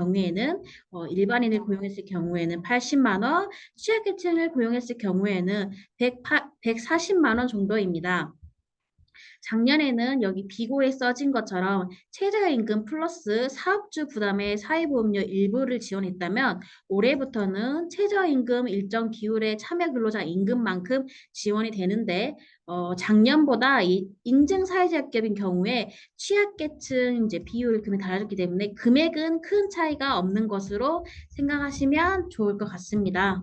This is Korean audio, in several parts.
경우에는 일반인을 고용했을 경우에는 80만 원, 취약계층을 고용했을 경우에는 140만 원 정도입니다. 작년에는 여기 비고에 써진 것처럼 최저임금 플러스 사업주 부담의 사회보험료 일부를 지원했다면 올해부터는 최저임금 일정 기울의 참여 근로자 임금만큼 지원이 되는데 작년보다 이 인증 사회적 기업인 경우에 취약계층 이제 비율 금액이 달라졌기 때문에 금액은 큰 차이가 없는 것으로 생각하시면 좋을 것 같습니다.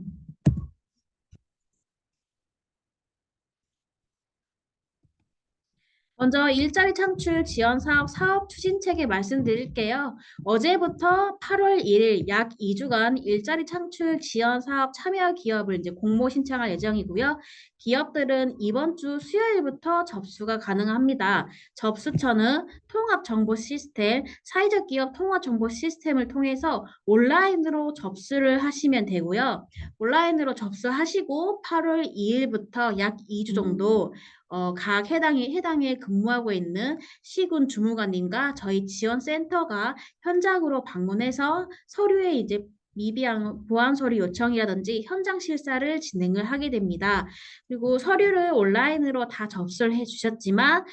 먼저 일자리 창출 지원 사업 추진 체계 말씀드릴게요. 어제부터 8월 1일 약 2주간 일자리 창출 지원 사업 참여 기업을 이제 공모 신청할 예정이고요. 기업들은 이번 주 수요일부터 접수가 가능합니다. 접수처는 통합정보 시스템, 사회적 기업 통합정보 시스템을 통해서 온라인으로 접수를 하시면 되고요. 온라인으로 접수하시고 8월 2일부터 약 2주 정도 각 해당에 근무하고 있는 시군 주무관님과 저희 지원센터가 현장으로 방문해서 서류에 이제 미비한 보완 서류 요청이라든지 현장 실사를 진행을 하게 됩니다. 그리고 서류를 온라인으로 다 접수를 해주셨지만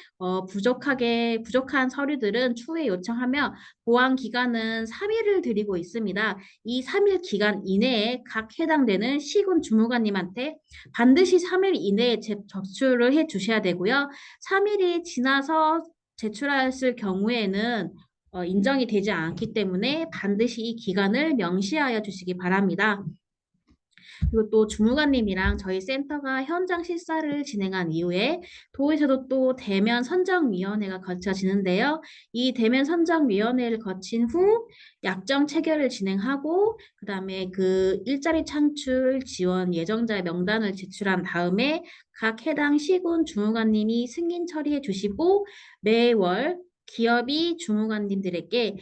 부족한 서류들은 추후에 요청하며 보완 기간은 3일을 드리고 있습니다. 이 3일 기간 이내에 각 해당되는 시군 주무관님한테 반드시 3일 이내에 접수를 해 주셔야 되고요. 3일이 지나서 제출하였을 경우에는 인정이 되지 않기 때문에 반드시 이 기간을 명시하여 주시기 바랍니다. 그리고 또 주무관님이랑 저희 센터가 현장 실사를 진행한 이후에 도에서도 또 대면 선정위원회가 거쳐지는데요. 이 대면 선정위원회를 거친 후 약정 체결을 진행하고 그다음에 그 일자리 창출 지원 예정자의 명단을 제출한 다음에 각 해당 시군 주무관님이 승인 처리해 주시고 매월 기업이 주무관님들에게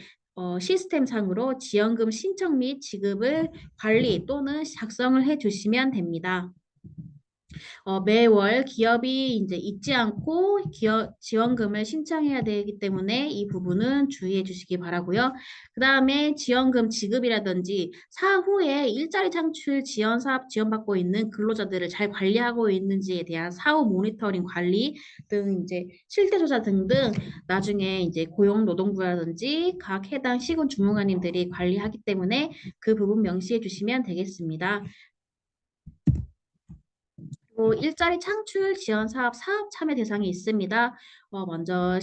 시스템상으로 지원금 신청 및 지급을 관리 또는 작성을 해 주시면 됩니다. 매월 기업이 이제 잊지 않고 기업 지원금을 신청해야 되기 때문에 이 부분은 주의해 주시기 바라고요. 그 다음에 지원금 지급이라든지 사후에 일자리 창출 지원 사업 지원받고 있는 근로자들을 잘 관리하고 있는지에 대한 사후 모니터링 관리 등 이제 실태 조사 등등 나중에 이제 고용노동부라든지 각 해당 시군 주무관님들이 관리하기 때문에 그 부분 명시해 주시면 되겠습니다. 일자리 창출 지원 사업 참여 대상이 있습니다. 먼저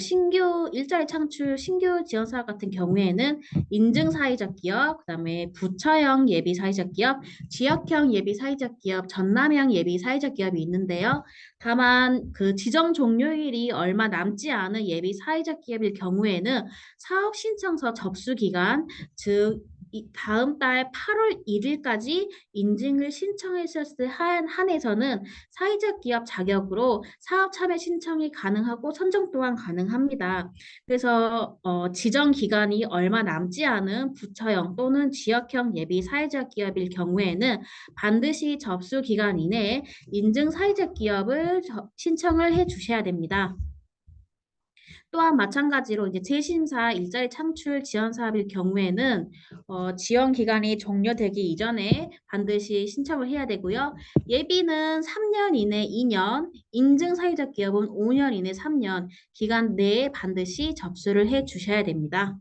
일자리 창출 신규 지원 사업 같은 경우에는 인증 사회적 기업, 그다음에 부처형 예비 사회적 기업, 지역형 예비 사회적 기업, 전남형 예비 사회적 기업이 있는데요. 다만 그 지정 종료일이 얼마 남지 않은 예비 사회적 기업일 경우에는 사업 신청서 접수 기간, 즉 다음 달 8월 1일까지 인증을 신청하셨을 한해서는 사회적 기업 자격으로 사업 참여 신청이 가능하고 선정 또한 가능합니다. 그래서 지정 기간이 얼마 남지 않은 부처형 또는 지역형 예비 사회적 기업일 경우에는 반드시 접수 기간 이내에 인증 사회적 기업을 신청을 해 주셔야 됩니다. 또한 마찬가지로 이제 재심사 일자리 창출 지원 사업일 경우에는 지원 기간이 종료되기 이전에 반드시 신청을 해야 되고요. 예비는 3년 이내 2년, 인증 사회적 기업은 5년 이내 3년 기간 내에 반드시 접수를 해 주셔야 됩니다.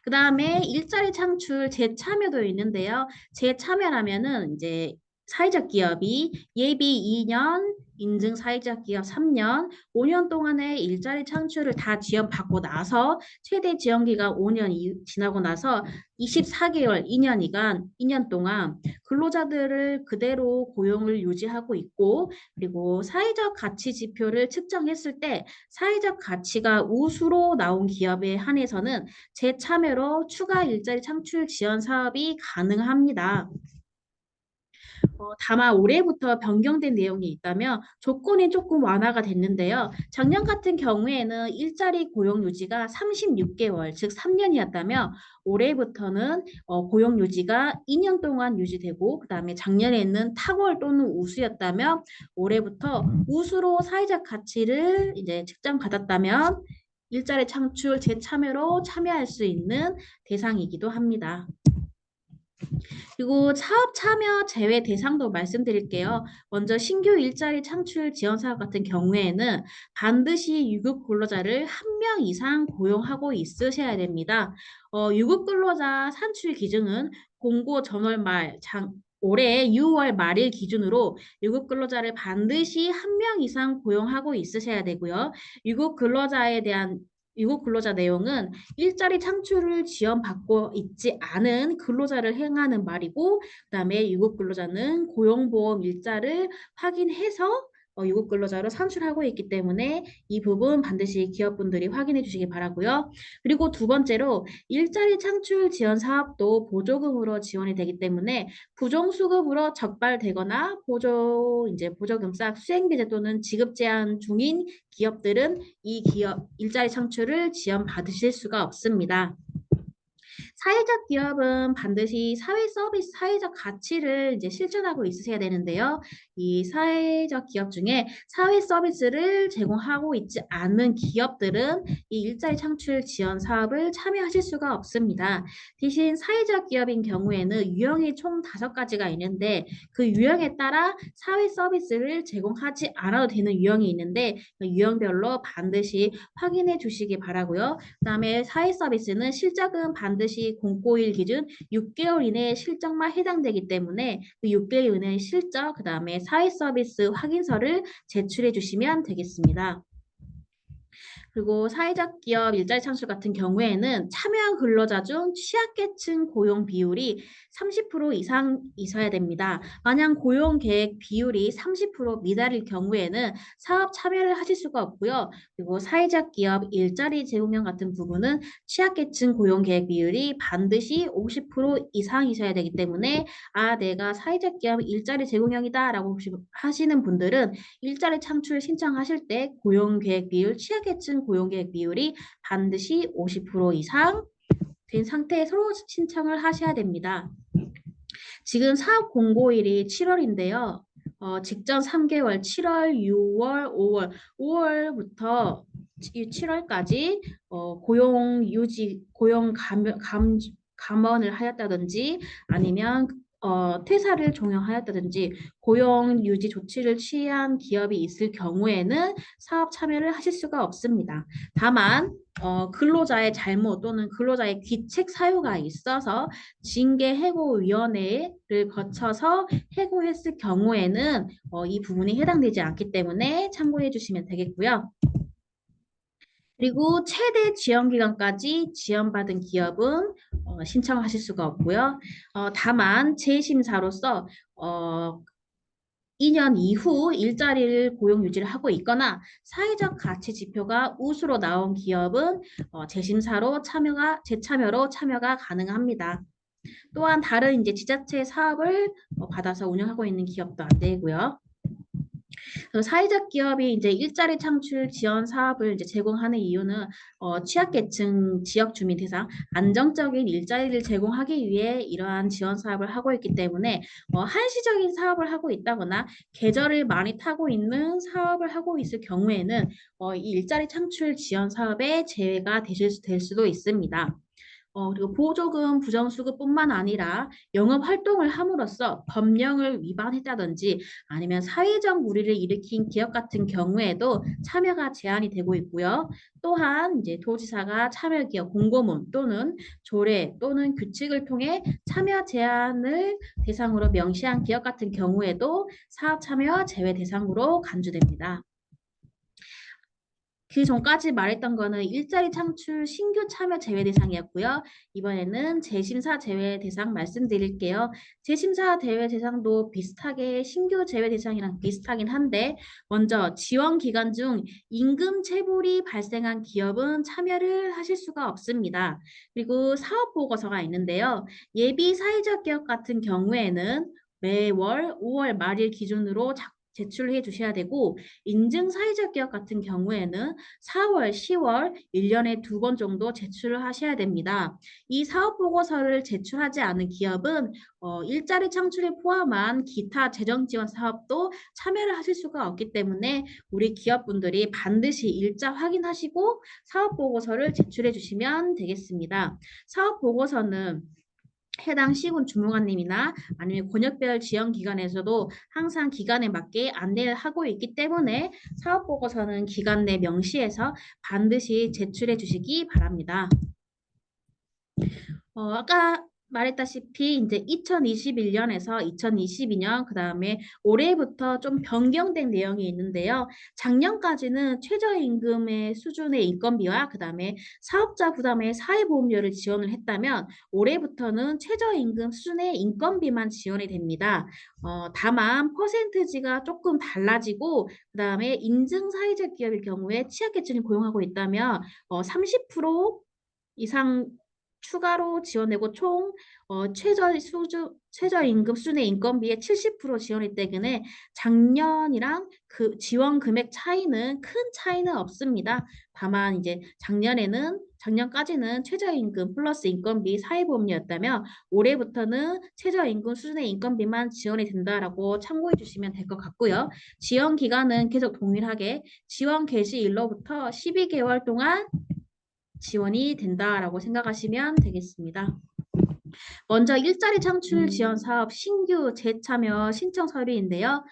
그 다음에 일자리 창출 재참여도 있는데요. 재참여라면은 이제 사회적 기업이 예비 2년, 인증 사회적 기업 3년, 5년 동안의 일자리 창출을 다 지원받고 나서 최대 지원 기간 5년 지나고 나서 24개월, 2년 동안 근로자들을 그대로 고용을 유지하고 있고 그리고 사회적 가치 지표를 측정했을 때 사회적 가치가 우수로 나온 기업에 한해서는 재참여로 추가 일자리 창출 지원 사업이 가능합니다. 다만 올해부터 변경된 내용이 있다면 조건이 조금 완화가 됐는데요. 작년 같은 경우에는 일자리 고용 유지가 36개월, 즉 3년이었다면 올해부터는 고용 유지가 2년 동안 유지되고 그다음에 작년에는 탁월 또는 우수였다면 올해부터 우수로 사회적 가치를 이제 측정받았다면 일자리 창출 재참여로 참여할 수 있는 대상이기도 합니다. 그리고 사업 참여 제외 대상도 말씀드릴게요. 먼저 신규 일자리 창출 지원 사업 같은 경우에는 반드시 유급 근로자를 한 명 이상 고용하고 있으셔야 됩니다. 유급 근로자 산출 기준은 공고 전월 말 올해 6월 말일 기준으로 유급 근로자를 반드시 한 명 이상 고용하고 있으셔야 되고요. 유급 근로자에 대한 유급 근로자 내용은 일자리 창출을 지원받고 있지 않은 근로자를 행하는 말이고, 그다음에 유급 근로자는 고용보험 일자를 확인해서 유급 근로자로 산출하고 있기 때문에 이 부분 반드시 기업분들이 확인해 주시기 바라고요. 그리고 두 번째로 일자리 창출 지원 사업도 보조금으로 지원이 되기 때문에 부정수급으로 적발되거나 보조금 싹 수행비제 또는 지급 제한 중인 기업들은 이 기업 일자리 창출을 지원받으실 수가 없습니다. 사회적 기업은 반드시 사회 서비스, 사회적 가치를 이제 실천하고 있으셔야 되는데요. 이 사회적 기업 중에 사회 서비스를 제공하고 있지 않은 기업들은 이 일자리 창출 지원 사업을 참여하실 수가 없습니다. 대신 사회적 기업인 경우에는 유형이 총 5가지가 있는데 그 유형에 따라 사회 서비스를 제공하지 않아도 되는 유형이 있는데 그 유형별로 반드시 확인해 주시기 바라고요. 그다음에 사회 서비스는 실적은 반드시 공고일 기준 6개월 이내 실적만 해당되기 때문에 그 6개월 이내 실적 그다음에 사회 서비스 확인서를 제출해 주시면 되겠습니다. 그리고 사회적 기업 일자리 창출 같은 경우에는 참여한 근로자 중 취약계층 고용 비율이 30% 이상 있어야 됩니다. 만약 고용 계획 비율이 30% 미달일 경우에는 사업 참여를 하실 수가 없고요. 그리고 사회적 기업 일자리 제공형 같은 부분은 취약계층 고용 계획 비율이 반드시 50% 이상이셔야 되기 때문에 내가 사회적 기업 일자리 제공형이다라고 하시는 분들은 일자리 창출 신청하실 때 고용 계획 비율, 취약계층 고용 계획 비율이 반드시 50% 이상 된 상태에서 신청을 하셔야 됩니다. 지금 사업 공고일이 7월인데요. 직전 3개월 7월, 6월, 5월, 5월부터 7월까지 고용 유지, 고용 감원을 하였다든지 아니면 퇴사를 종용하였다든지 고용 유지 조치를 취한 기업이 있을 경우에는 사업 참여를 하실 수가 없습니다. 다만 근로자의 잘못 또는 근로자의 귀책 사유가 있어서 징계해고위원회를 거쳐서 해고했을 경우에는 이 부분이 해당되지 않기 때문에 참고해 주시면 되겠고요. 그리고 최대 지원 기간까지 지원받은 기업은 신청하실 수가 없고요. 다만 재심사로서 2년 이후 일자리를 고용 유지를 하고 있거나 사회적 가치 지표가 우수로 나온 기업은 재심사로 재참여로 참여가 가능합니다. 또한 다른 이제 지자체 사업을 받아서 운영하고 있는 기업도 안 되고요. 사회적 기업이 이제 일자리 창출 지원 사업을 이제 제공하는 이유는 취약계층 지역 주민 대상 안정적인 일자리를 제공하기 위해 이러한 지원 사업을 하고 있기 때문에 한시적인 사업을 하고 있다거나 계절을 많이 타고 있는 사업을 하고 있을 경우에는 이 일자리 창출 지원 사업에 제외가 될 수도 있습니다. 그리고 보조금 부정수급뿐만 아니라 영업 활동을 함으로써 법령을 위반했다든지 아니면 사회적 무리를 일으킨 기업 같은 경우에도 참여가 제한이 되고 있고요. 또한 이제 도지사가 참여 기업 공고문 또는 조례 또는 규칙을 통해 참여 제한을 대상으로 명시한 기업 같은 경우에도 사업 참여 제외 대상으로 간주됩니다. 그 전까지 말했던 거는 일자리 창출 신규 참여 제외 대상이었고요. 이번에는 재심사 제외 대상 말씀드릴게요. 재심사 제외 대상도 비슷하게 신규 제외 대상이랑 비슷하긴 한데 먼저 지원 기간 중 임금 체불이 발생한 기업은 참여를 하실 수가 없습니다. 그리고 사업 보고서가 있는데요. 예비 사회적 기업 같은 경우에는 매월 5월 말일 기준으로 제출해 주셔야 되고 인증 사회적 기업 같은 경우에는 4월, 10월 1년에 2번 정도 제출을 하셔야 됩니다. 이 사업 보고서를 제출하지 않은 기업은 일자리 창출에 포함한 기타 재정 지원 사업도 참여를 하실 수가 없기 때문에 우리 기업분들이 반드시 일자 확인하시고 사업 보고서를 제출해 주시면 되겠습니다. 사업 보고서는 해당 시군 주무관님이나 아니면 권역별 지원기관에서도 항상 기간에 맞게 안내를 하고 있기 때문에 사업보고서는 기간 내 명시해서 반드시 제출해 주시기 바랍니다. 아까 말했다시피 이제 2021년에서 2022년 그다음에 올해부터 좀 변경된 내용이 있는데요. 작년까지는 최저임금의 수준의 인건비와 그다음에 사업자 부담의 사회보험료를 지원을 했다면 올해부터는 최저임금 수준의 인건비만 지원이 됩니다. 다만 퍼센트지가 조금 달라지고 그다음에 인증 사회적 기업의 경우에 취약계층을 고용하고 있다면 30% 이상 추가로 지원되고 총 최저임금 수준의 인건비의 70% 지원이 때문에 작년이랑 그 지원 금액 차이는 큰 차이는 없습니다. 다만 이제 작년까지는 최저임금 플러스 인건비 사회보험료였다면 올해부터는 최저임금 수준의 인건비만 지원이 된다라고 참고해 주시면 될 것 같고요. 지원 기간은 계속 동일하게 지원 개시일로부터 12개월 동안 지원이 된다라고 생각하시면 되겠습니다. 먼저 일자리 창출 지원 사업 신규 재참여 신청 서류인데요.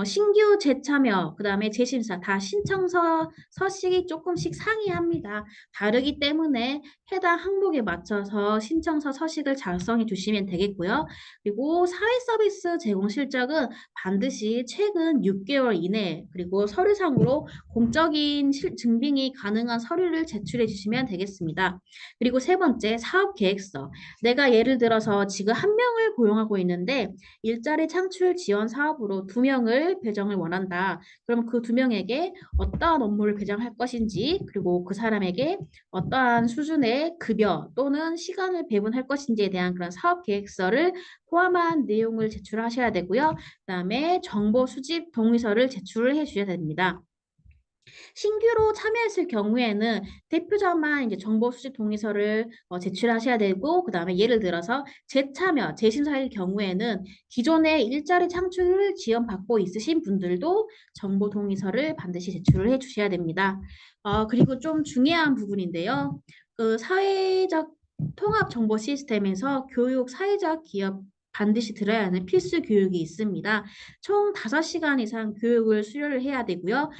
신규 재참여, 그 다음에 재심사 다 신청서 서식이 조금씩 상이합니다. 다르기 때문에 해당 항목에 맞춰서 신청서 서식을 작성해 주시면 되겠고요. 그리고 사회 서비스 제공 실적은 반드시 최근 6개월 이내 그리고 서류상으로 공적인 증빙이 가능한 서류를 제출해 주시면 되겠습니다. 그리고 세 번째 사업 계획서. 내가 예를 들어서 지금 한 명을 고용하고 있는데 일자리 창출 지원 사업으로 2명을 배정을 원한다. 그럼 그 2명에게 어떠한 업무를 배정할 것인지 그리고 그 사람에게 어떠한 수준의 급여 또는 시간을 배분할 것인지에 대한 그런 사업 계획서를 포함한 내용을 제출하셔야 되고요. 그다음에 정보 수집 동의서를 제출을 해 주셔야 됩니다. 신규로 참여했을 경우에는 대표자만 이제 정보 수집 동의서를 제출하셔야 되고 그다음에 예를 들어서 재참여, 재심사일 경우에는 기존에 일자리 창출을 지원받고 있으신 분들도 정보 동의서를 반드시 제출을 해 주셔야 됩니다. 그리고 좀 중요한 부분인데요. 그 사회적 통합 정보 시스템에서 교육 사회적 기업 반드시 들어야 하는 필수 교육이 있습니다. 총 5시간 이상 교육을 수료를 해야 되고요.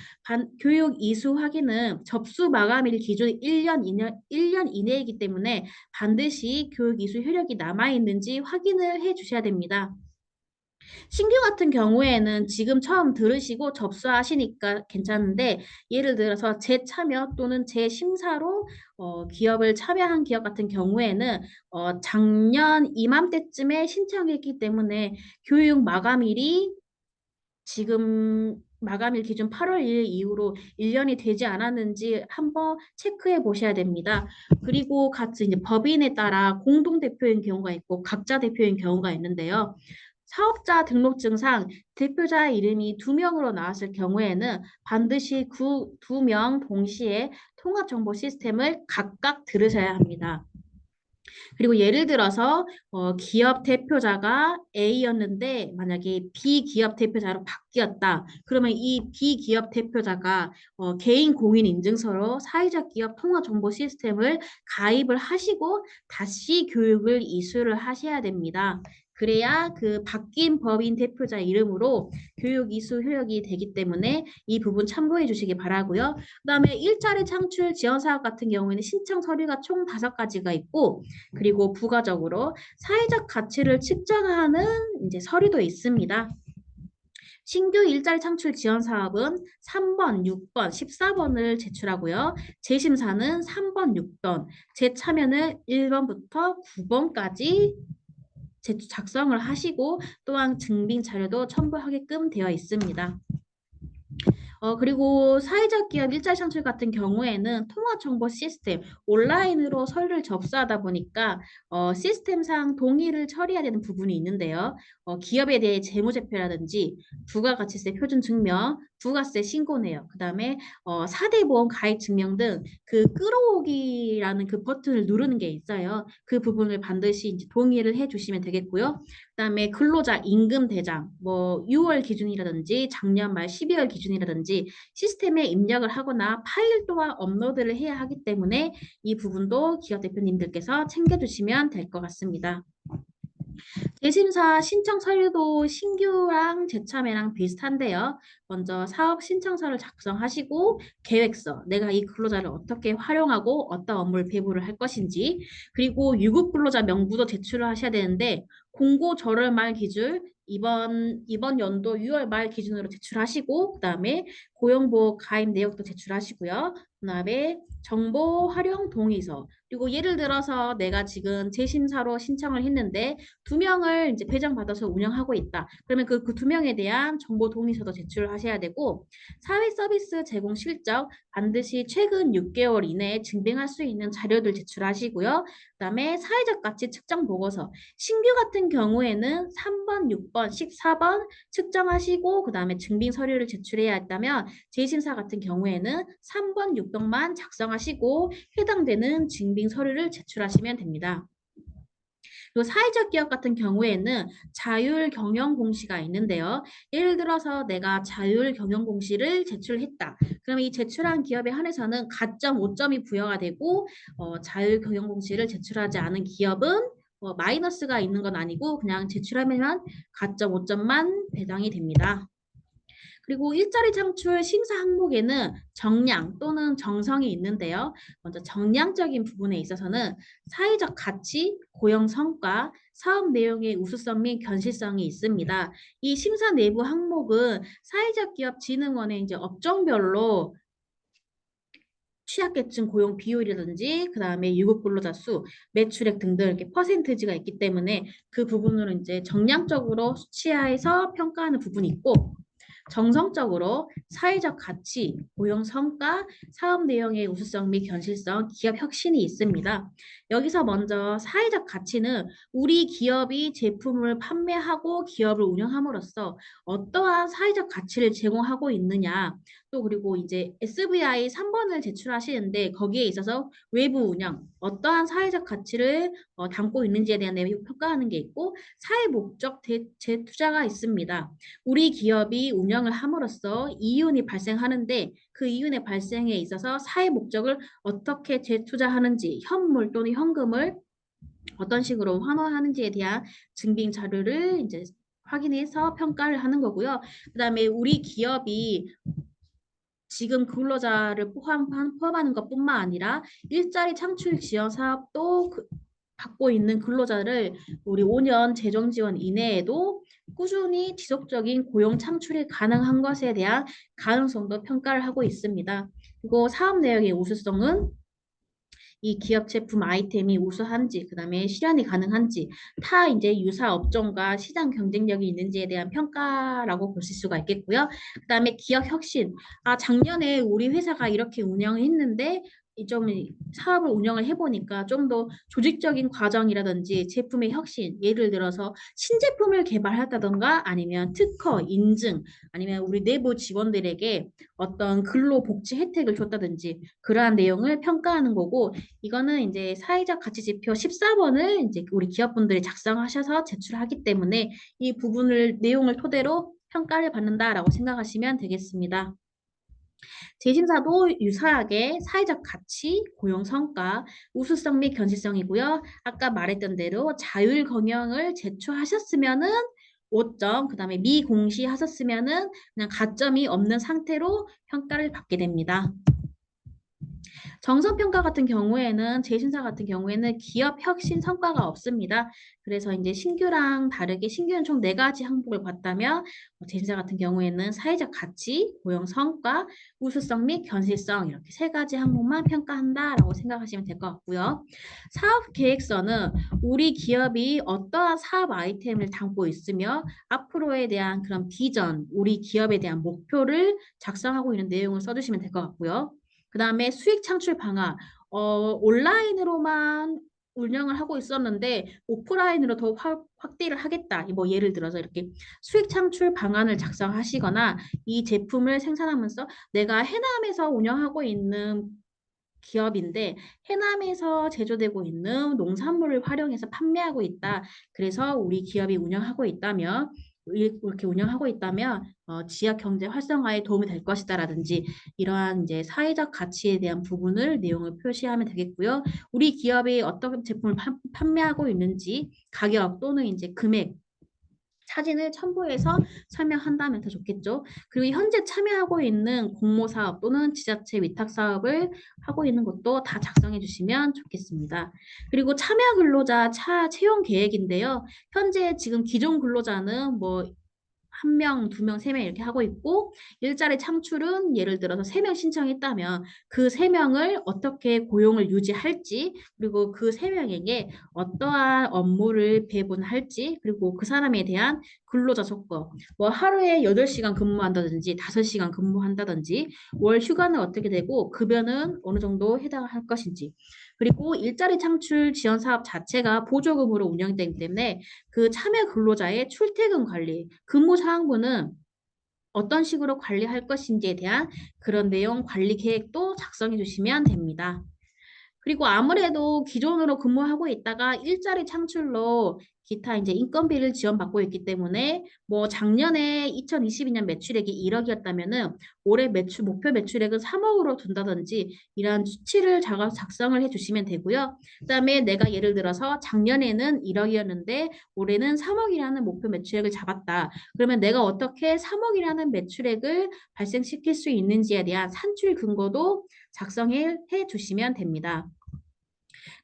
교육 이수 확인은 접수 마감일 기준 1년 이내이기 때문에 반드시 교육 이수 효력이 남아있는지 확인을 해 주셔야 됩니다. 신규 같은 경우에는 지금 처음 들으시고 접수하시니까 괜찮은데 예를 들어서 재참여 또는 재심사로 기업을 참여한 기업 같은 경우에는 작년 이맘때쯤에 신청했기 때문에 교육 마감일이 지금 마감일 기준 8월 1일 이후로 1년이 되지 않았는지 한번 체크해 보셔야 됩니다. 그리고 같이 이제 법인에 따라 공동대표인 경우가 있고 각자 대표인 경우가 있는데요. 사업자 등록증상 대표자 이름이 2명으로 나왔을 경우에는 반드시 그 2명 동시에 통합정보 시스템을 각각 들으셔야 합니다. 그리고 예를 들어서 기업 대표자가 A였는데 만약에 B 기업 대표자로 바뀌었다. 그러면 이 B 기업 대표자가 개인 공인 인증서로 사회적 기업 통화 정보 시스템을 가입을 하시고 다시 교육을 이수를 하셔야 됩니다. 그래야 그 바뀐 법인 대표자 이름으로 교육 이수 효력이 되기 때문에 이 부분 참고해 주시기 바라고요. 그다음에 일자리 창출 지원 사업 같은 경우에는 신청 서류가 총 5가지가 있고 그리고 부가적으로 사회적 가치를 측정하는 이제 서류도 있습니다. 신규 일자리 창출 지원 사업은 3번, 6번, 14번을 제출하고요. 재심사는 3번, 6번, 재참여는 1번부터 9번까지 작성을 하시고 또한 증빙 자료도 첨부하게끔 되어 있습니다. 그리고 사회적 기업 일자리 창출 같은 경우에는 통화정보 시스템, 온라인으로 서류를 접수하다 보니까 시스템상 동의를 처리해야 되는 부분이 있는데요. 기업에 대해 재무제표라든지 부가가치세 표준 증명, 부가세 신고 내역, 그다음에 4대 보험 가입 증명 등 그 끌어오기라는 그 버튼을 누르는 게 있어요. 그 부분을 반드시 이제 동의를 해주시면 되겠고요. 그다음에 근로자 임금 대장, 뭐 6월 기준이라든지 작년 말 12월 기준이라든지 시스템에 입력을 하거나 파일 또한 업로드를 해야 하기 때문에 이 부분도 기업 대표님들께서 챙겨주시면 될 것 같습니다. 재심사 신청 서류도 신규랑 재참회랑 비슷한데요. 먼저 사업 신청서를 작성하시고 계획서, 내가 이 근로자를 어떻게 활용하고 어떤 업무를 배부를 할 것인지, 그리고 유급 근로자 명부도 제출을 하셔야 되는데 공고 절월 말 기준 이번 연도 6월 말 기준으로 제출하시고, 그다음에 고용보험 가입 내역도 제출하시고요. 그다음에 정보 활용 동의서, 그리고 예를 들어서 내가 지금 재심사로 신청을 했는데 2명을 이제 배정받아서 운영하고 있다. 그러면 그 2명에 대한 정보 동의서도 제출을 하셔야 되고, 사회 서비스 제공 실적 반드시 최근 6개월 이내에 증빙할 수 있는 자료들 제출하시고요. 그다음에 사회적 가치 측정 보고서, 신규 같은 경우에는 3번, 6번, 14번 측정하시고 그다음에 증빙 서류를 제출해야 했다면 재심사 같은 경우에는 3번, 6번만 작성하시고 해당되는 증빙 서류를 제출하시면 됩니다. 그리고 사회적 기업 같은 경우에는 자율 경영 공시가 있는데요. 예를 들어서 내가 자율 경영 공시를 제출했다. 그러면 이 제출한 기업에 한해서는 가점 5점이 부여가 되고 자율 경영 공시를 제출하지 않은 기업은 마이너스가 있는 건 아니고 그냥 제출하면 가점 5점만 배당이 됩니다. 그리고 일자리 창출 심사 항목에는 정량 또는 정성이 있는데요. 먼저 정량적인 부분에 있어서는 사회적 가치, 고용 성과, 사업 내용의 우수성 및 견실성이 있습니다. 이 심사 내부 항목은 사회적 기업 진흥원의 이제 업종별로 취약계층 고용 비율이라든지 그다음에 유급 근로자 수, 매출액 등등 이렇게 퍼센티지가 있기 때문에 그 부분으로 이제 정량적으로 수치화해서 평가하는 부분이 있고, 정성적으로 사회적 가치, 고용 성과, 사업 내용의 우수성 및 견실성, 기업 혁신이 있습니다. 여기서 먼저 사회적 가치는 우리 기업이 제품을 판매하고 기업을 운영함으로써 어떠한 사회적 가치를 제공하고 있느냐, 또 그리고 이제 SVI 3번을 제출하시는데 거기에 있어서 외부 운영, 어떠한 사회적 가치를 담고 있는지에 대한 내용을 평가하는 게 있고, 사회 목적 재투자가 있습니다. 우리 기업이 운영을 함으로써 이윤이 발생하는데 그 이윤의 발생에 있어서 사회 목적을 어떻게 재투자하는지, 현물 또는 현금을 어떤 식으로 환원하는지에 대한 증빙 자료를 이제 확인해서 평가를 하는 거고요. 그다음에 우리 기업이 지금 근로자를 포함하는 것뿐만 아니라 일자리 창출 지원 사업도 받고 있는 근로자를 우리 5년 재정 지원 이내에도 꾸준히 지속적인 고용 창출이 가능한 것에 대한 가능성도 평가를 하고 있습니다. 그리고 사업 내역의 우수성은 이 기업 제품 아이템이 우수한지, 그다음에 실현이 가능한지, 타 이제 유사 업종과 시장 경쟁력이 있는지에 대한 평가라고 보실 수가 있겠고요. 그다음에 기업 혁신. 작년에 우리 회사가 이렇게 운영을 했는데 좀 사업을 운영을 해보니까 좀 더 조직적인 과정이라든지 제품의 혁신, 예를 들어서 신제품을 개발했다던가 아니면 특허, 인증, 아니면 우리 내부 직원들에게 어떤 근로복지 혜택을 줬다든지 그러한 내용을 평가하는 거고, 이거는 이제 사회적 가치 지표 14번을 이제 우리 기업분들이 작성하셔서 제출하기 때문에 이 부분을 내용을 토대로 평가를 받는다라고 생각하시면 되겠습니다. 재심사도 유사하게 사회적 가치, 고용 성과, 우수성 및 견실성이고요. 아까 말했던 대로 자율 경영을 제출하셨으면은 5점, 그다음에 미공시하셨으면은 그냥 가점이 없는 상태로 평가를 받게 됩니다. 정성평가 같은 경우에는 재심사 같은 경우에는 기업 혁신 성과가 없습니다. 그래서 이제 신규랑 다르게 신규는 총 4가지 항목을 봤다면 재심사 같은 경우에는 사회적 가치, 고용 성과, 우수성 및 견실성 이렇게 3가지 항목만 평가한다라고 생각하시면 될 것 같고요. 사업 계획서는 우리 기업이 어떠한 사업 아이템을 담고 있으며 앞으로에 대한 그런 비전, 우리 기업에 대한 목표를 작성하고 있는 내용을 써주시면 될 것 같고요. 그 다음에 수익 창출 방안. 온라인으로만 운영을 하고 있었는데 오프라인으로 더 확대를 하겠다. 뭐 예를 들어서 이렇게 수익 창출 방안을 작성하시거나 이 제품을 생산하면서 내가 해남에서 운영하고 있는 기업인데 해남에서 제조되고 있는 농산물을 활용해서 판매하고 있다. 그래서 우리 기업이 운영하고 있다면 이렇게 운영하고 있다면 지역 경제 활성화에 도움이 될 것이다라든지 이러한 이제 사회적 가치에 대한 부분을 내용을 표시하면 되겠고요. 우리 기업이 어떤 제품을 판매하고 있는지 가격 또는 이제 금액 사진을 첨부해서 설명한다면 더 좋겠죠. 그리고 현재 참여하고 있는 공모 사업 또는 지자체 위탁 사업을 하고 있는 것도 다 작성해 주시면 좋겠습니다. 그리고 참여 근로자 채용 계획인데요. 현재 지금 기존 근로자는 뭐 1명, 2명, 3명 이렇게 하고 있고 일자리 창출은 예를 들어서 3명 신청했다면 그 3명을 어떻게 고용을 유지할지 그리고 그 3명에게 어떠한 업무를 배분할지 그리고 그 사람에 대한 근로자 조건 뭐 하루에 8시간 근무한다든지 5시간 근무한다든지 월 휴가는 어떻게 되고 급여는 어느 정도 해당할 것인지 그리고 일자리 창출 지원 사업 자체가 보조금으로 운영되기 때문에 그 참여 근로자의 출퇴근 관리, 근무 사항부는 어떤 식으로 관리할 것인지에 대한 그런 내용 관리 계획도 작성해 주시면 됩니다. 그리고 아무래도 기존으로 근무하고 있다가 일자리 창출로 기타 이제 인건비를 지원받고 있기 때문에 뭐 작년에 2022년 매출액이 1억이었다면은 올해 매출 목표 매출액은 3억으로 둔다든지 이러한 수치를 작성을 해주시면 되고요. 그다음에 내가 예를 들어서 작년에는 1억이었는데 올해는 3억이라는 목표 매출액을 잡았다. 그러면 내가 어떻게 3억이라는 매출액을 발생시킬 수 있는지에 대한 산출 근거도 작성해 주시면 됩니다.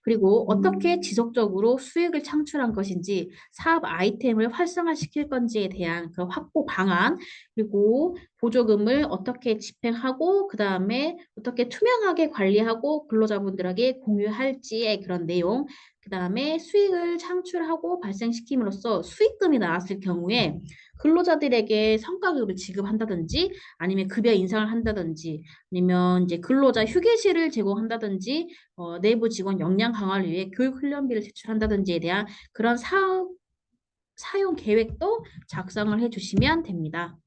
그리고 어떻게 지속적으로 수익을 창출한 것인지 사업 아이템을 활성화시킬 건지에 대한 그 확보 방안 그리고 보조금을 어떻게 집행하고 그 다음에 어떻게 투명하게 관리하고 근로자분들에게 공유할지의 그런 내용 그 다음에 수익을 창출하고 발생시킴으로써 수익금이 나왔을 경우에 근로자들에게 성과급을 지급한다든지 아니면 급여 인상을 한다든지 아니면 이제 근로자 휴게실을 제공한다든지 내부 직원 역량 강화를 위해 교육 훈련비를 제출한다든지에 대한 그런 사용 계획도 작성을 해주시면 됩니다.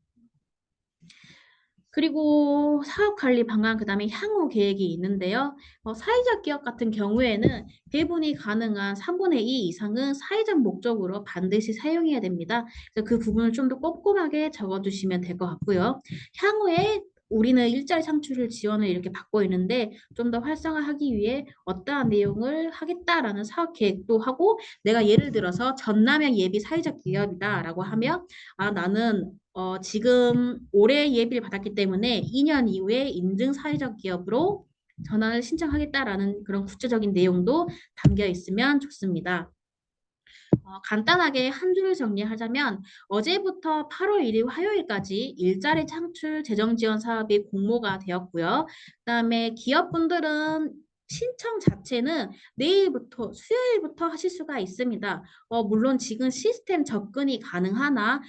그리고 사업 관리 방안, 그 다음에 향후 계획이 있는데요. 사회적 기업 같은 경우에는 배분이 가능한 3분의 2 이상은 사회적 목적으로 반드시 사용해야 됩니다. 그래서 그 부분을 좀 더 꼼꼼하게 적어주시면 될 것 같고요. 향후에 우리는 일자리 창출을 지원을 이렇게 받고 있는데 좀 더 활성화하기 위해 어떠한 내용을 하겠다라는 사업 계획도 하고 내가 예를 들어서 전남형 예비 사회적 기업이다라고 하면 나는 지금 올해 예비를 받았기 때문에 2년 이후에 인증 사회적 기업으로 전환을 신청하겠다라는 그런 구체적인 내용도 담겨 있으면 좋습니다. 간단하게 한 줄을 정리하자면 어제부터 8월 1일 화요일까지 일자리 창출 재정 지원 사업이 공모가 되었고요. 그다음에 기업분들은 신청 자체는 내일부터 수요일부터 하실 수가 있습니다. 물론 지금 시스템 접근이 가능하나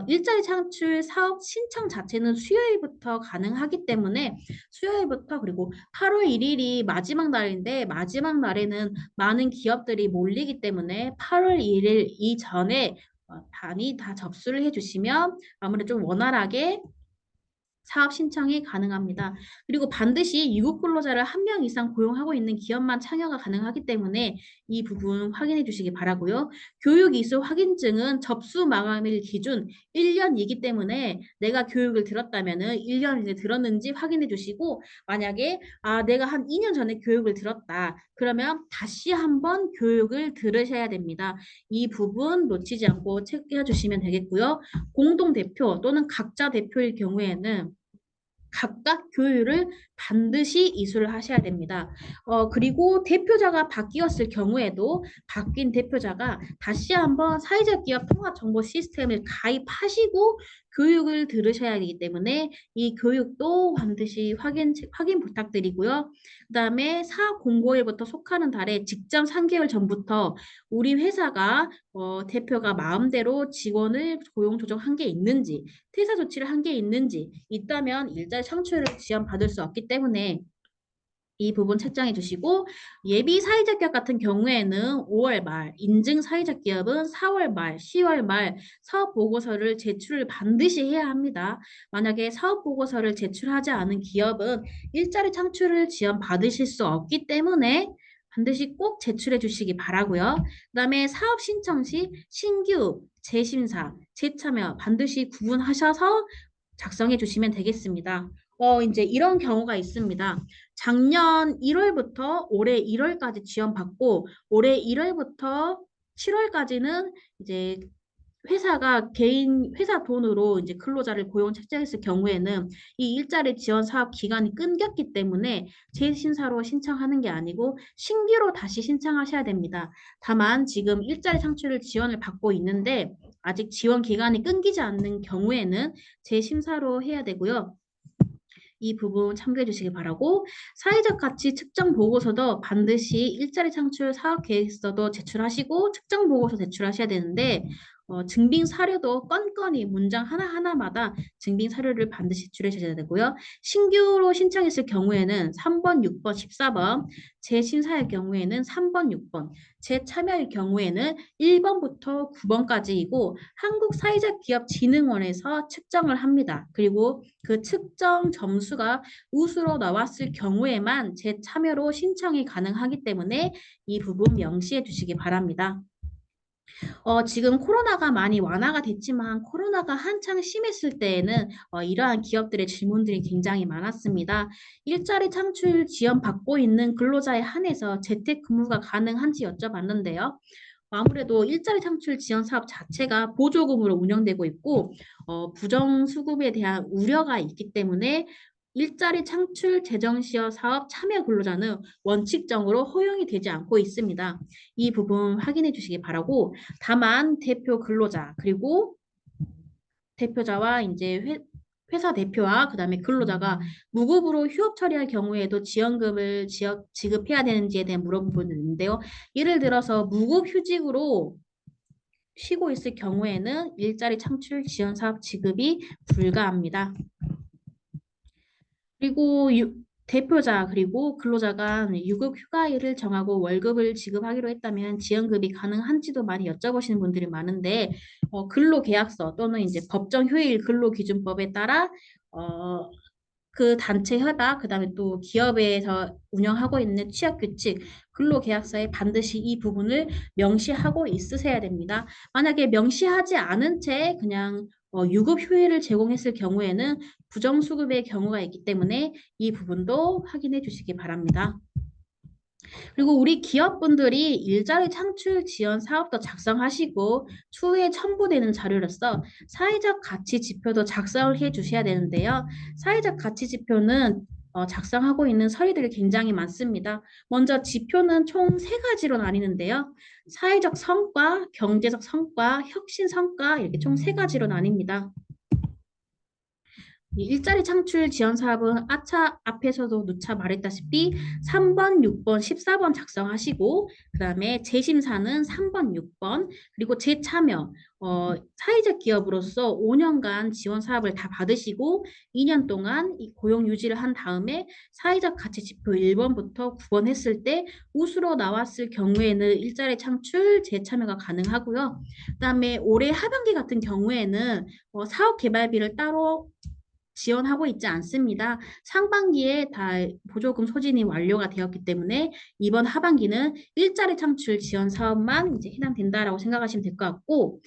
일자리 창출 사업 신청 자체는 수요일부터 가능하기 때문에 수요일부터 그리고 8월 1일이 마지막 날인데 마지막 날에는 많은 기업들이 몰리기 때문에 8월 1일 이전에 많이 다 접수를 해주시면 아무래도 좀 원활하게 사업 신청이 가능합니다. 그리고 반드시 유급 근로자를 1명 이상 고용하고 있는 기업만 참여가 가능하기 때문에 이 부분 확인해 주시기 바라고요. 교육 이수 확인증은 접수 마감일 기준 1년이기 때문에 내가 교육을 들었다면은 1년 이제 들었는지 확인해 주시고 만약에 내가 한 2년 전에 교육을 들었다. 그러면 다시 한번 교육을 들으셔야 됩니다. 이 부분 놓치지 않고 체크해 주시면 되겠고요. 공동 대표 또는 각자 대표일 경우에는 각각 교육을 반드시 이수를 하셔야 됩니다. 그리고 대표자가 바뀌었을 경우에도 바뀐 대표자가 다시 한번 사회적 기업 통합 정보 시스템을 가입하시고 교육을 들으셔야 하기 때문에 이 교육도 반드시 확인 부탁드리고요. 그다음에 사업 공고일부터 속하는 달에 직전 3개월 전부터 우리 회사가 대표가 마음대로 직원을 고용 조정한 게 있는지, 퇴사 조치를 한 게 있는지 있다면 일자리 창출을 지원받을 수 없기 때문에 이 부분 책정해 주시고 예비 사회적 기업 같은 경우에는 5월 말, 인증 사회적 기업은 4월 말, 10월 말 사업 보고서를 제출을 반드시 해야 합니다. 만약에 사업 보고서를 제출하지 않은 기업은 일자리 창출을 지원 받으실 수 없기 때문에 반드시 꼭 제출해 주시기 바라고요. 그다음에 사업 신청 시 신규, 재심사, 재참여 반드시 구분하셔서 작성해 주시면 되겠습니다. 이제 이런 경우가 있습니다. 작년 1월부터 올해 1월까지 지원받고 올해 1월부터 7월까지는 이제 회사가 개인 회사 돈으로 이제 근로자를 고용 책정했을 경우에는 이 일자리 지원 사업 기간이 끊겼기 때문에 재신사로 신청하는 게 아니고 신규로 다시 신청하셔야 됩니다. 다만 지금 일자리 창출을 지원을 받고 있는데 아직 지원 기간이 끊기지 않는 경우에는 재심사로 해야 되고요. 이 부분 참고해 주시기 바라고 사회적 가치 측정 보고서도 반드시 일자리 창출 사업 계획서도 제출하시고 측정 보고서 제출하셔야 되는데 증빙 사료도 건건이 문장 하나하나마다 증빙 사료를 반드시 제출하셔야 되고요. 신규로 신청했을 경우에는 3번, 6번, 14번, 재심사의 경우에는 3번, 6번, 재참여의 경우에는 1번부터 9번까지이고 한국사회적기업진흥원에서 측정을 합니다. 그리고 그 측정 점수가 우수로 나왔을 경우에만 재참여로 신청이 가능하기 때문에 이 부분 명시해 주시기 바랍니다. 지금 코로나가 많이 완화가 됐지만 코로나가 한창 심했을 때에는 이러한 기업들의 질문들이 굉장히 많았습니다. 일자리 창출 지원 받고 있는 근로자에 한해서 재택근무가 가능한지 여쭤봤는데요. 아무래도 일자리 창출 지원 사업 자체가 보조금으로 운영되고 있고 부정수급에 대한 우려가 있기 때문에 일자리 창출 재정시험 사업 참여 근로자는 원칙적으로 허용이 되지 않고 있습니다. 이 부분 확인해 주시기 바라고 다만 대표 근로자 그리고 대표자와 이제 회사 대표와 그다음에 근로자가 무급으로 휴업 처리할 경우에도 지원금을 지급해야 되는지에 대한 물어보는 있는데요. 예를 들어서 무급 휴직으로 쉬고 있을 경우에는 일자리 창출 지원 사업 지급이 불가합니다. 그리고 대표자 그리고 근로자가 유급 휴가일을 정하고 월급을 지급하기로 했다면 지원급이 가능한지도 많이 여쭤보시는 분들이 많은데 근로계약서 또는 이제 법정 휴일 근로기준법에 따라 그 단체 협약, 그다음에 또 기업에서 운영하고 있는 취업규칙, 근로계약서에 반드시 이 부분을 명시하고 있으셔야 됩니다. 만약에 명시하지 않은 채 그냥 유급 휴일을 제공했을 경우에는 부정수급의 경우가 있기 때문에 이 부분도 확인해 주시기 바랍니다. 그리고 우리 기업분들이 일자리 창출 지원 사업도 작성하시고 추후에 첨부되는 자료로서 사회적 가치 지표도 작성을 해 주셔야 되는데요. 사회적 가치 지표는 작성하고 있는 서류들이 굉장히 많습니다. 먼저 지표는 총 3가지로 나뉘는데요. 사회적 성과, 경제적 성과, 혁신 성과 이렇게 총 3가지로 나뉩니다. 이 일자리 창출 지원 사업은 앞에서도 누차 말했다시피 3번, 6번, 14번 작성하시고 그다음에 재심사는 3번, 6번 그리고 재참여 사회적 기업으로서 5년간 지원 사업을 다 받으시고 2년 동안 이 고용 유지를 한 다음에 사회적 가치 지표 1번부터 9번 했을 때 우수로 나왔을 경우에는 일자리 창출 재참여가 가능하고요. 그다음에 올해 하반기 같은 경우에는 사업 개발비를 따로 지원하고 있지 않습니다. 상반기에 다 보조금 소진이 완료가 되었기 때문에 이번 하반기는 일자리 창출 지원 사업만 이제 해당된다라고 생각하시면 될 것 같고,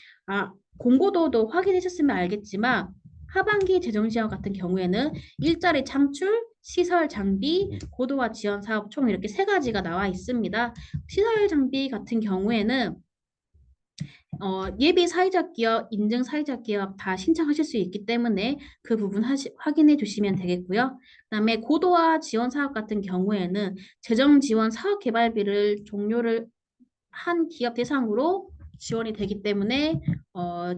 공고도도 확인하셨으면 알겠지만 하반기 재정 지원 같은 경우에는 일자리 창출, 시설 장비, 고도화 지원 사업 총 이렇게 3가지가 나와 있습니다. 시설 장비 같은 경우에는 예비 사회적 기업, 인증 사회적 기업 다 신청하실 수 있기 때문에 그 부분 확인해 주시면 되겠고요. 그다음에 고도화 지원 사업 같은 경우에는 재정 지원 사업 개발비를 종료를 한 기업 대상으로 지원이 되기 때문에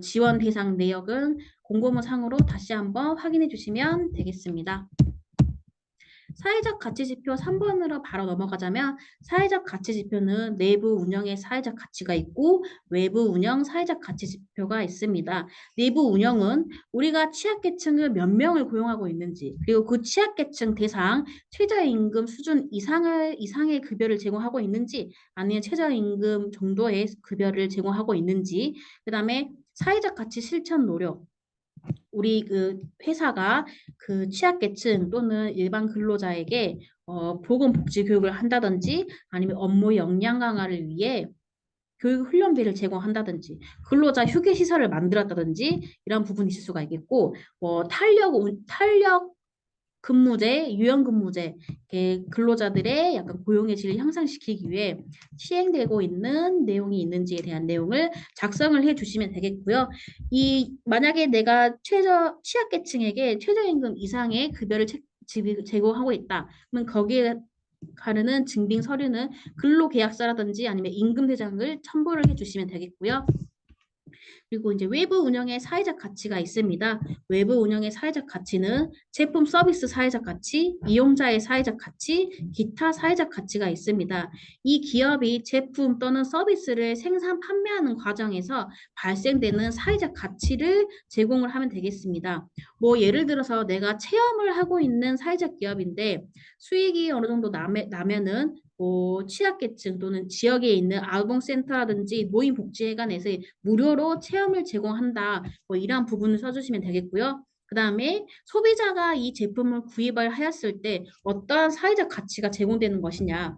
지원 대상 내역은 공고문 상으로 다시 한번 확인해 주시면 되겠습니다. 사회적 가치지표 3번으로 바로 넘어가자면 사회적 가치지표는 내부 운영의 사회적 가치가 있고 외부 운영 사회적 가치지표가 있습니다. 내부 운영은 우리가 취약계층을 몇 명을 고용하고 있는지 그리고 그 취약계층 대상 최저임금 수준 이상의 급여를 제공하고 있는지 아니면 최저임금 정도의 급여를 제공하고 있는지 그다음에 사회적 가치 실천 노력 우리 그 회사가 그 취약계층 또는 일반 근로자에게 보건복지 교육을 한다든지 아니면 업무 역량 강화를 위해 교육 훈련비를 제공한다든지 근로자 휴게 시설을 만들었다든지 이런 부분이 있을 수가 있겠고 탄력 근무제, 유연근무제, 이렇게 근로자들의 약간 고용의 질을 향상시키기 위해 시행되고 있는 내용이 있는지에 대한 내용을 작성을 해 주시면 되겠고요. 만약에 내가 취약계층에게 최저임금 이상의 급여를 제공하고 있다. 그러면 거기에 가르는 증빙 서류는 근로계약서라든지 아니면 임금대장을 첨부를 해 주시면 되겠고요. 그리고 이제 외부 운영의 사회적 가치가 있습니다. 외부 운영의 사회적 가치는 제품 서비스 사회적 가치, 이용자의 사회적 가치, 기타 사회적 가치가 있습니다. 이 기업이 제품 또는 서비스를 생산 판매하는 과정에서 발생되는 사회적 가치를 제공을 하면 되겠습니다. 뭐 예를 들어서 내가 체험을 하고 있는 사회적 기업인데 수익이 어느 정도 나면은 취약계층 또는 지역에 있는 아동센터라든지 노인복지회관에서 무료로 체험을 제공한다. 뭐 이러한 부분을 써주시면 되겠고요. 그 다음에 소비자가 이 제품을 구입을 하였을 때 어떠한 사회적 가치가 제공되는 것이냐.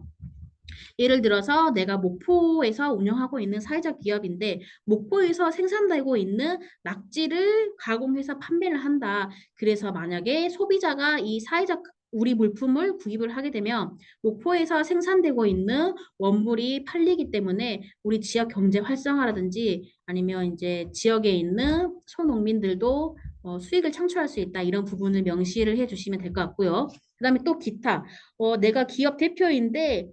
예를 들어서 내가 목포에서 운영하고 있는 사회적 기업인데 목포에서 생산되고 있는 낙지를 가공해서 판매를 한다. 그래서 만약에 소비자가 이 사회적 우리 물품을 구입을 하게 되면 목포에서 생산되고 있는 원물이 팔리기 때문에 우리 지역 경제 활성화라든지 아니면 이제 지역에 있는 소농민들도 수익을 창출할 수 있다. 이런 부분을 명시를 해주시면 될 것 같고요. 그다음에 또 기타. 내가 기업 대표인데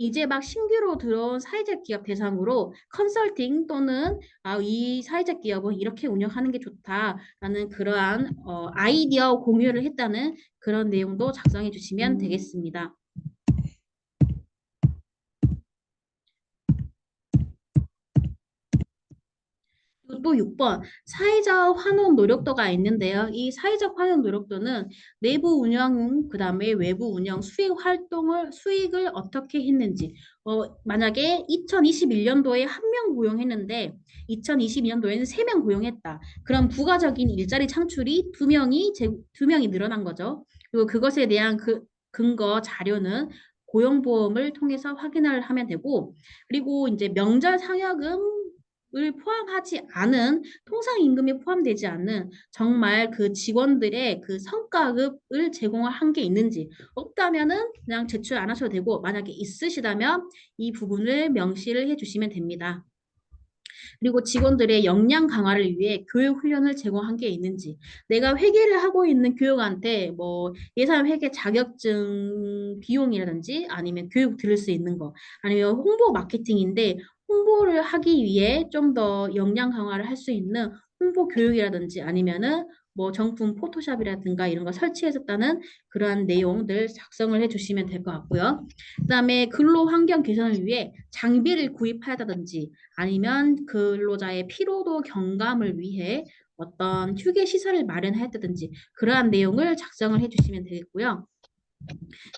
이제 막 신규로 들어온 사회적 기업 대상으로 컨설팅 또는 이 사회적 기업은 이렇게 운영하는 게 좋다라는 그러한 아이디어 공유를 했다는 그런 내용도 작성해 주시면 되겠습니다. 그리고 또 6번 사회적 환원 노력도가 있는데요. 이 사회적 환원 노력도는 내부 운영 그다음에 외부 운영 수익을 어떻게 했는지 만약에 2021년도에 한 명 고용했는데 2022년도에는 3명 고용했다. 그럼 부가적인 일자리 창출이 두 명이 늘어난 거죠. 그리고 그것에 대한 그 근거 자료는 고용보험을 통해서 확인을 하면 되고 그리고 이제 명절 상여금 을 포함하지 않은 통상임금이 포함되지 않는 정말 그 직원들의 그 성과급을 제공을 한 게 있는지 없다면은 그냥 제출 안 하셔도 되고 만약에 있으시다면 이 부분을 명시를 해주시면 됩니다. 그리고 직원들의 역량 강화를 위해 교육 훈련을 제공한 게 있는지 내가 회계를 하고 있는 교육한테 뭐 예산 회계 자격증 비용이라든지 아니면 교육 들을 수 있는 거 아니면 홍보 마케팅인데 홍보를 하기 위해 좀 더 역량 강화를 할 수 있는 홍보 교육이라든지 아니면은 뭐 정품 포토샵이라든가 이런 거 설치해줬다는 그러한 내용들 작성을 해주시면 될 것 같고요. 그다음에 근로 환경 개선을 위해 장비를 구입하다든지 아니면 근로자의 피로도 경감을 위해 어떤 휴게 시설을 마련했다든지 그러한 내용을 작성을 해주시면 되겠고요.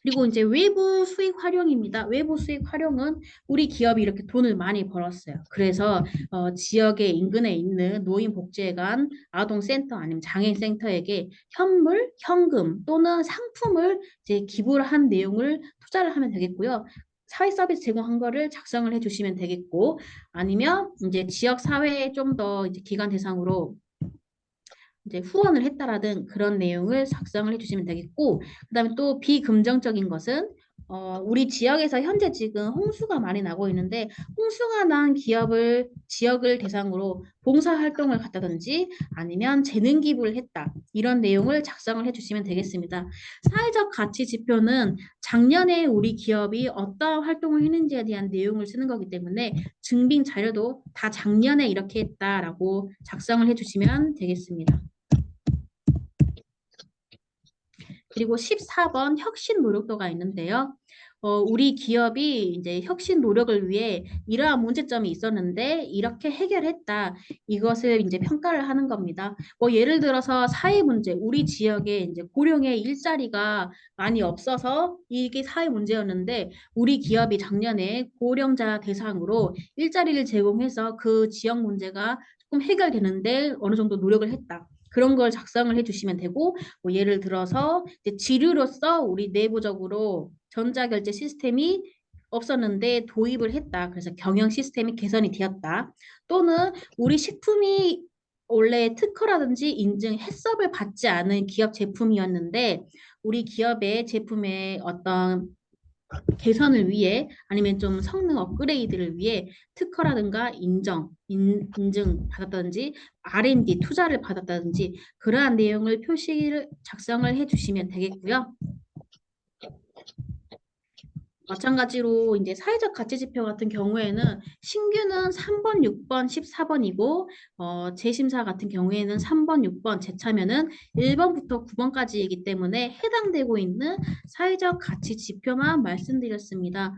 그리고 이제 외부 수익 활용입니다. 외부 수익 활용은 우리 기업이 이렇게 돈을 많이 벌었어요. 그래서 지역의 인근에 있는 노인복지회관, 아동센터 아니면 장애인센터에게 현물, 현금 또는 상품을 이제 기부를 한 내용을 투자를 하면 되겠고요. 사회 서비스 제공한 거를 작성을 해주시면 되겠고 아니면 이제 지역 사회에 좀 더 이제 기관 대상으로 이제 후원을 했다라든 그런 내용을 작성을 해주시면 되겠고 그다음에 또 비금정적인 것은 우리 지역에서 현재 지금 홍수가 많이 나고 있는데 홍수가 난 지역을 대상으로 봉사활동을 갔다든지 아니면 재능 기부를 했다. 이런 내용을 작성을 해주시면 되겠습니다. 사회적 가치 지표는 작년에 우리 기업이 어떠한 활동을 했는지에 대한 내용을 쓰는 거기 때문에 증빙 자료도 다 작년에 이렇게 했다라고 작성을 해주시면 되겠습니다. 그리고 14번 혁신 노력도가 있는데요. 우리 기업이 이제 혁신 노력을 위해 이러한 문제점이 있었는데 이렇게 해결했다. 이것을 이제 평가를 하는 겁니다. 예를 들어서 사회 문제, 우리 지역에 이제 고령의 일자리가 많이 없어서 이게 사회 문제였는데 우리 기업이 작년에 고령자 대상으로 일자리를 제공해서 그 지역 문제가 조금 해결되는데 어느 정도 노력을 했다. 그런 걸 작성을 해주시면 되고 예를 들어서 이제 지류로서 우리 내부적으로 전자결제 시스템이 없었는데 도입을 했다. 그래서 경영 시스템이 개선이 되었다. 또는 우리 식품이 원래 특허라든지 인증 해썹을 받지 않은 기업 제품이었는데 우리 기업의 제품의 어떤 개선을 위해 아니면 좀 성능 업그레이드를 위해 특허라든가 인증 받았다든지 R&D 투자를 받았다든지 그러한 내용을 표시를 작성을 해주시면 되겠고요. 마찬가지로 이제 사회적 가치 지표 같은 경우에는 신규는 3번, 6번, 14번이고 재심사 같은 경우에는 3번, 6번, 재참여는 1번부터 9번까지이기 때문에 해당되고 있는 사회적 가치 지표만 말씀드렸습니다.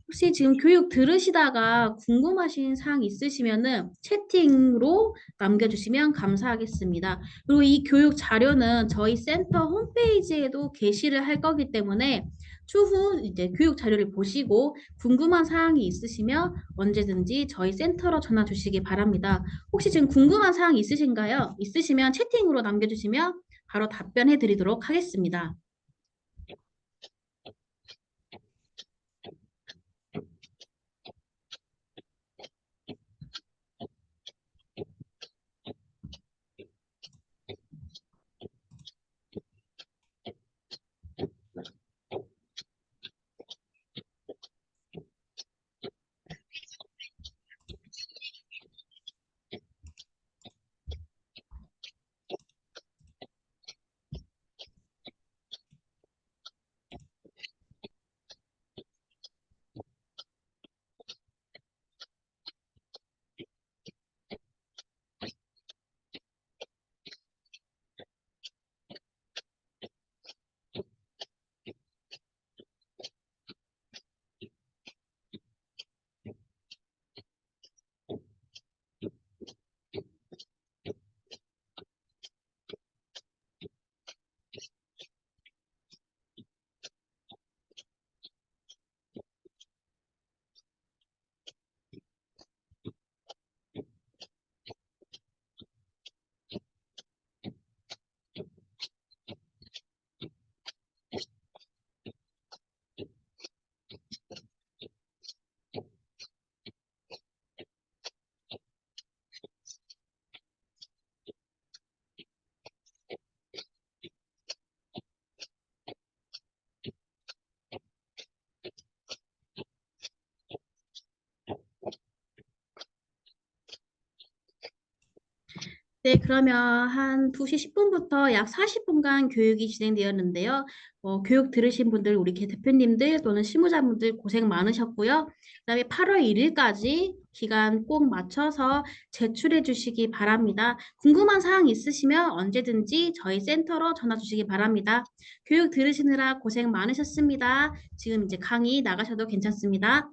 혹시 지금 교육 들으시다가 궁금하신 사항 있으시면은 채팅으로 남겨주시면 감사하겠습니다. 그리고 이 교육 자료는 저희 센터 홈페이지에도 게시를 할 거기 때문에 추후 이제 교육 자료를 보시고 궁금한 사항이 있으시면 언제든지 저희 센터로 전화 주시기 바랍니다. 혹시 지금 궁금한 사항 있으신가요? 있으시면 채팅으로 남겨주시면 바로 답변해 드리도록 하겠습니다. 네, 그러면 한 2시 10분부터 약 40분간 교육이 진행되었는데요. 교육 들으신 분들, 우리 대표님들 또는 실무자분들 고생 많으셨고요. 그다음에 8월 1일까지 기간 꼭 맞춰서 제출해 주시기 바랍니다. 궁금한 사항 있으시면 언제든지 저희 센터로 전화 주시기 바랍니다. 교육 들으시느라 고생 많으셨습니다. 지금 이제 강의 나가셔도 괜찮습니다.